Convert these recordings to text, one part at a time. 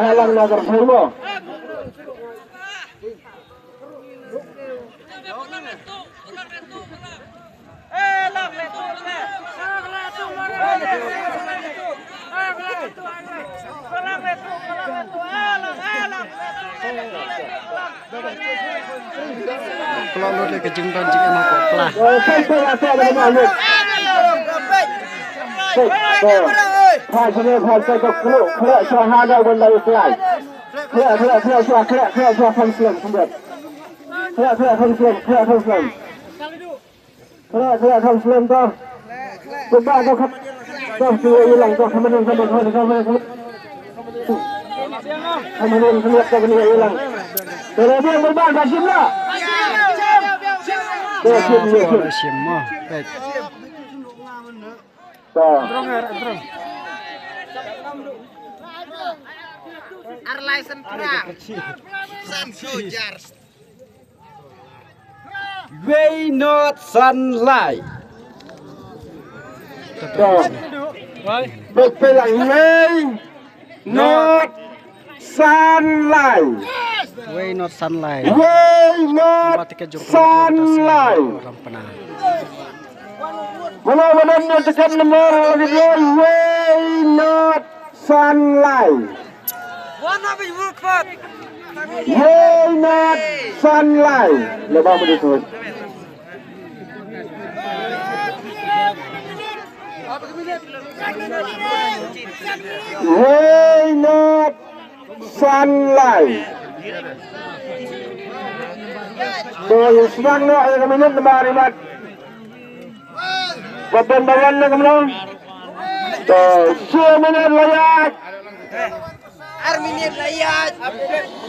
Alang Nagar Purwo. Kalau lu lagi jengdon jika mau koplah. Semua baik. Arlaisen Pra San Sojars Way not sunlight. Berpelang way not sunlight. Way not sunlight. Way not sunlight. Orang penang. Benar-benarnya tekan nomor way not sunlight. Way not sunlight. Lepas begitu. Way not sunlight. Tuh, senang nak yang minum temari mat. Badan badan nak kemana? Tuh, 10 minit layak. Arminian Layat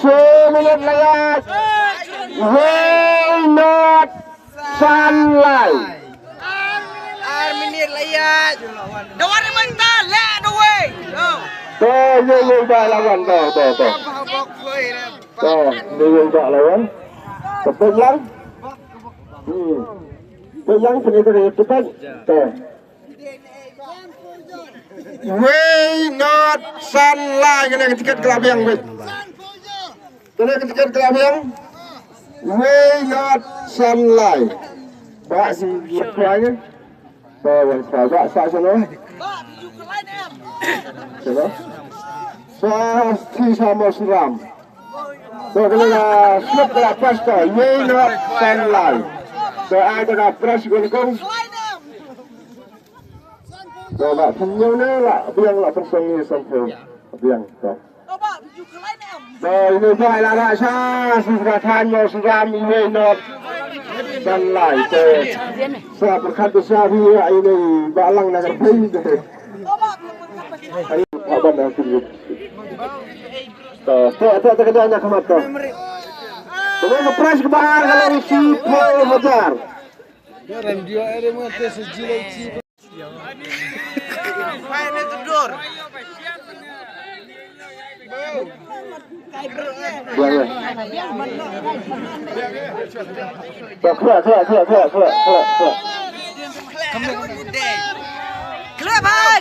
10 minit layak. Way not sunlight. Arminian Layat Dawan mental le the way Tuh, you dah lawan tuh. Tuh, you dah lawan. Cepat yang. Yang sendiri cepat. Tuh. Way not sunlight. Kena tiket kelab yang wait. Kena tiket kelab yang. Way not sunlight. Pak si sepuanya. Tuh, pak sana. Coba. Pasti sama seram. So kena slip kena pasta. Way not sunlight. So ada kena press gulung. So nak senyum ni lah. Biang lah tersengih sampai. Biang. So ini baiklah nak syah. Sudah tanya seram. Way not sunlight. So saya berkata syafi ini. Balang nak pergi. Abang dah sini. Tak kedaannya kemat tu. Kemudian ngepres ke bahar kalau isi 10 hajar. Rem dia ada mata sejilai. Main itu dor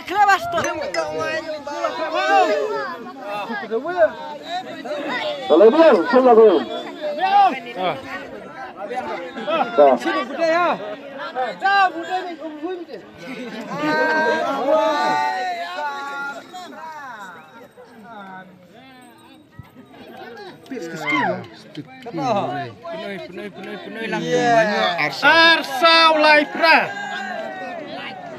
Klep astor. Kalau dia, semua belum. Sini budaya. Dah budaya ni umum ni. Penuh langsung. Arsau Laipra.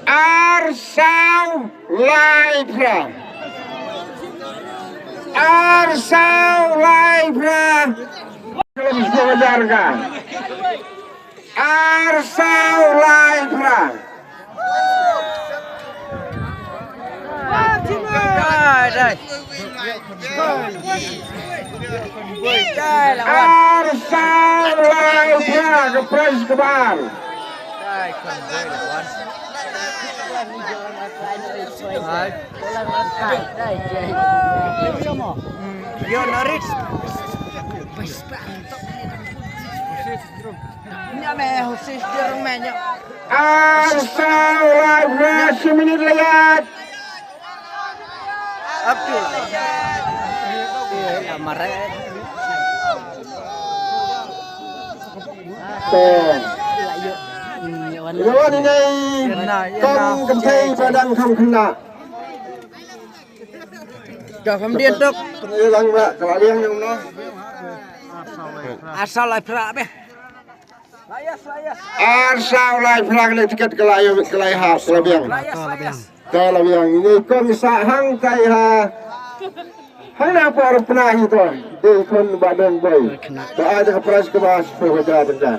Arsau Laipra. Arsau Laipra. Belum sebenarkan. Arsau Laipra. Arsau Laipra kepres kebar. Yo Norris. Nya meh husis dirung meh nya. Arsal live 10 menit lihat. Abdul. Amare. Tuh. Lawan ini Kong Kempei Padang Kham Kena. Cho kham điên được. Penyerang mbak, kalau dia yang no. Asal lai pra beh. Layas. Arsal live perang le tiket kelai has lebiang. Layas. Kalau yang ini Kong sa hang kai ha. Hang na por pernah itu. Di kon badan boy. Tak ada keperas ke bawah perwajah benda.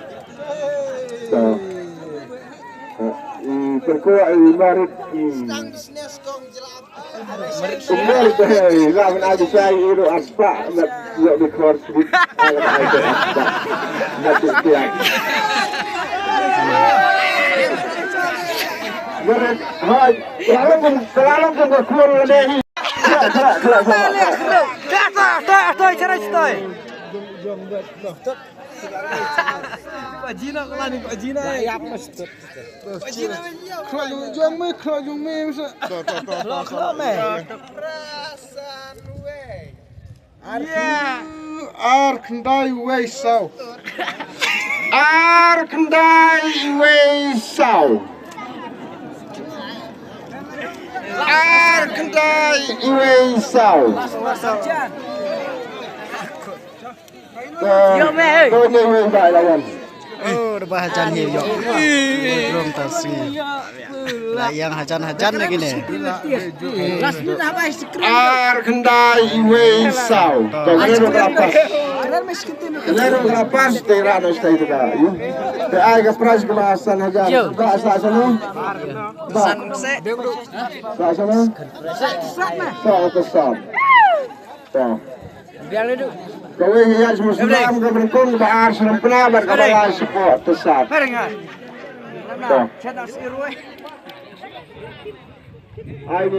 So. Perkuat marit. Kembali ke lawan aja saya itu aspak nak buat dekor sedikit. Nak sekian. Marit, hai, selalu berkuat lehi. Tôi chơi tôi. Pak Jina kau ni Pak Jina. Ya apa sih? Pak Jina menyia. Kalau jom me masa. Kalau me. Perasan we. Arkandai we sau. Arkandai we sau. Arkandai we sau. Tôi đi nguyên đại là gần. Oh, dah hajan hiu yo. Belum tasmi. Lah yang hajan lagi ni. Arkandai we sau. Kalau lepas. Kalau lepas terang stay tu dah. Dia agak peras kebahasan hajan. Bahasa sana. San se. Bahasa sana. Sah kesam. Sah. Biar lu. Kau ini yang Muslim keberkong bahar serempena berkabar support tesat. Barengan. Tuh. Saya tak siru. Ini